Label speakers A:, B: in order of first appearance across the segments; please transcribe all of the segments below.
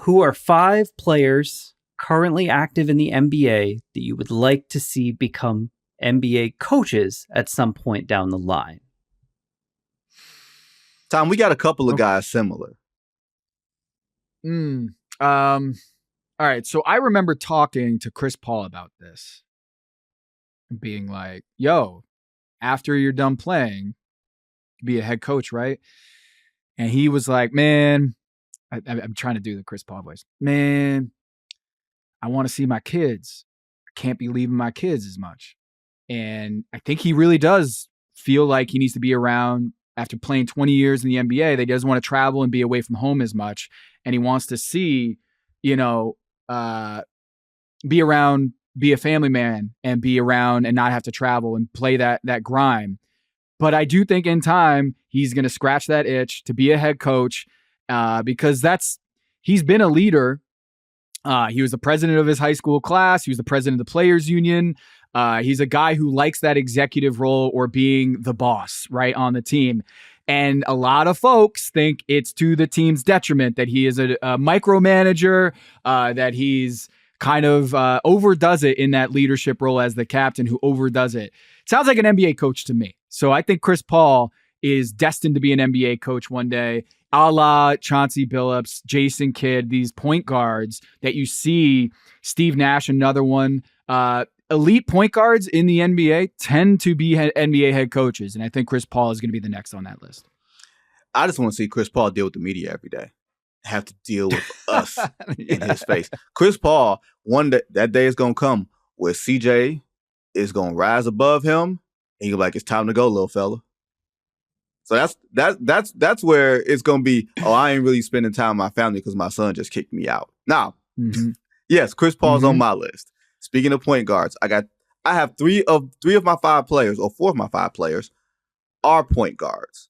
A: Who are 5 players currently active in the NBA that you would like to see become NBA coaches at some point down the line?
B: Tom, we got a couple of guys similar.
C: All right. So I remember talking to Chris Paul about this and being like, yo, after you're done playing, be a head coach, right? And he was like, man, I'm trying to do the Chris Paul voice. Man, I want to see my kids. I can't be leaving my kids as much. And I think he really does feel like he needs to be around after playing 20 years in the NBA. That he doesn't want to travel and be away from home as much. And he wants to see, be around, be a family man and be around and not have to travel and play that grind. But I do think in time, he's going to scratch that itch to be a head coach because he's been a leader. He was the president of his high school class. He was the president of the players union. He's a guy who likes that executive role or being the boss, right, on the team. And a lot of folks think it's to the team's detriment that he is a micromanager, that he's kind of overdoes it in that leadership role as the captain who overdoes it. Sounds like an NBA coach to me. So I think Chris Paul is destined to be an NBA coach one day, a la Chauncey Billups, Jason Kidd, these point guards that you see, Steve Nash, another one. Elite point guards in the NBA tend to be NBA head coaches, and I think Chris Paul is going to be the next on that list.
B: I just want to see Chris Paul deal with the media every day. Have to deal with us in his face. Chris Paul, that day is going to come where CJ is going to rise above him, and you're like, it's time to go, little fella. So that's where it's going to be, I ain't really spending time with my family because my son just kicked me out. Now, yes, Chris Paul's on my list. Speaking of point guards, I have three of my 5 players, or 4 of my 5 players are point guards.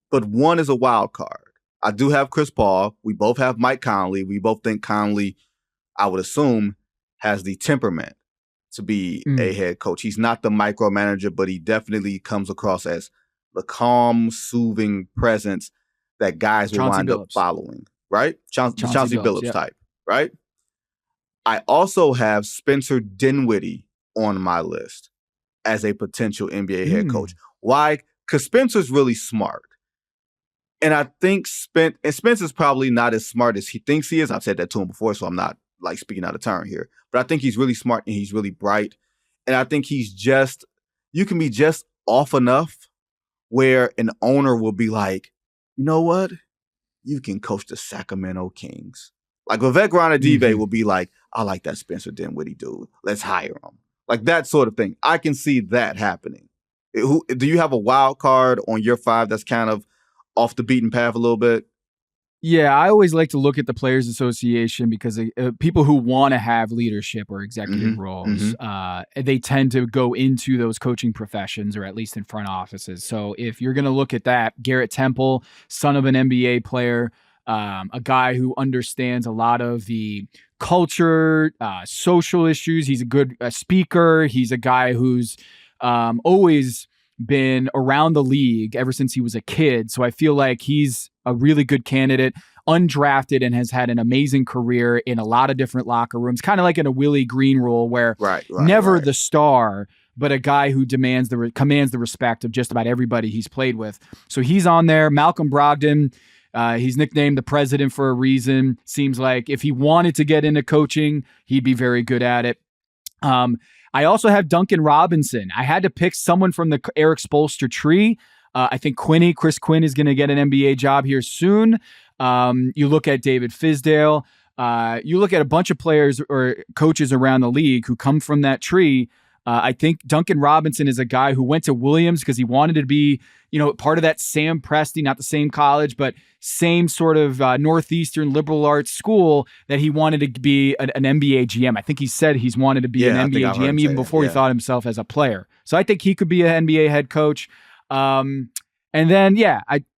B: But one is a wild card. I do have Chris Paul. We both have Mike Conley. We both think Conley, I would assume, has the temperament to be a head coach. He's not the micromanager, but he definitely comes across as the calm, soothing presence that guys will wind up following, right? Chauncey Billups type, right? I also have Spencer Dinwiddie on my list as a potential NBA head coach. Why? Because Spencer's really smart. And I think Spencer's probably not as smart as he thinks he is. I've said that to him before, so I'm not like speaking out of turn here. But I think he's really smart and he's really bright. And I think you can be just off enough where an owner will be like, you know what? You can coach the Sacramento Kings. Like Vivek Ranadive will be like, I like that Spencer Dinwiddie dude. Let's hire him. Like that sort of thing. I can see that happening. Do you have a wild card on your 5 that's kind of off the beaten path a little bit?
C: Yeah, I always like to look at the Players Association because people who want to have leadership or executive roles, they tend to go into those coaching professions or at least in front offices. So if you're going to look at that, Garrett Temple, son of an NBA player, a guy who understands a lot of the culture, social issues. He's a good speaker. He's a guy who's always been around the league ever since he was a kid. So I feel like he's a really good candidate, undrafted, and has had an amazing career in a lot of different locker rooms, kind of like in a Willie Green role where never the star, but a guy who commands the respect of just about everybody he's played with. So he's on there. Malcolm Brogdon, he's nicknamed the president for a reason. Seems like if he wanted to get into coaching, he'd be very good at it. I also have Duncan Robinson. I had to pick someone from the Eric Spoelstra tree. I think Chris Quinn is going to get an NBA job here soon. You look at David Fizdale. You look at a bunch of players or coaches around the league who come from that tree. I think Duncan Robinson is a guy who went to Williams because he wanted to be, part of that Sam Presti, not the same college, but same sort of Northeastern liberal arts school that he wanted to be an NBA GM. I think he said he's wanted to be an NBA GM even before he thought himself as a player. So I think he could be an NBA head coach. And then,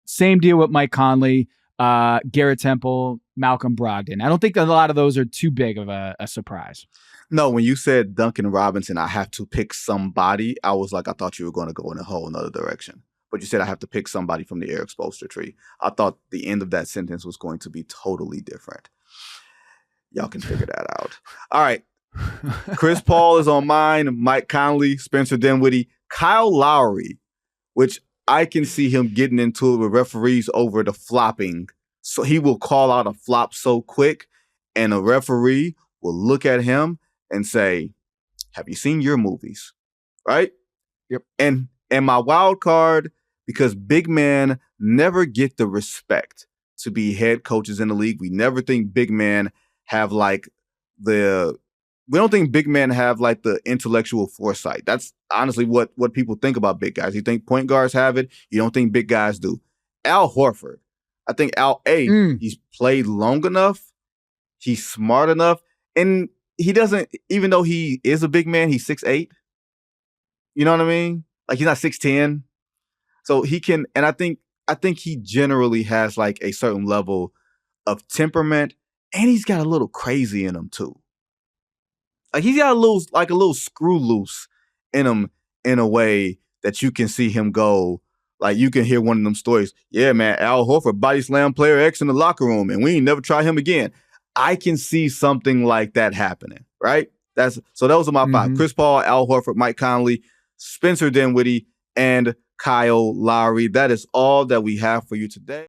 C: same deal with Mike Conley, Garrett Temple, Malcolm Brogdon. I don't think a lot of those are too big of a surprise.
B: No, when you said Duncan Robinson, I have to pick somebody, I was like, I thought you were going to go in a whole nother direction. but you said I have to pick somebody from the Eric Spoelstra tree. I thought the end of that sentence was going to be totally different. Y'all can figure that out. All right. Chris Paul is on mine. Mike Conley, Spencer Dinwiddie, Kyle Lowry, which I can see him getting into it with referees over the flopping. So he will call out a flop so quick, and a referee will look at him and say, have you seen your movies? Right?
C: Yep.
B: And my wild card, because big men never get the respect to be head coaches in the league. We never think big men have we don't think big men have like the intellectual foresight. That's honestly what people think about big guys. You think point guards have it. You don't think big guys do. Al Horford. I think he's played long enough. He's smart enough. And he doesn't, even though he is a big man, he's 6'8". You know what I mean? Like he's not 6'10". So he can, and I think he generally has like a certain level of temperament, and he's got a little crazy in him too. Like he's got a little screw loose in him in a way that you can see him go. Like you can hear one of them stories. Yeah, man, Al Horford body slam player X in the locker room, and we ain't never try him again. I can see something like that happening, right? So those are my five: Chris Paul, Al Horford, Mike Conley, Spencer Dinwiddie, and Kyle Lowry. That is all that we have for you today.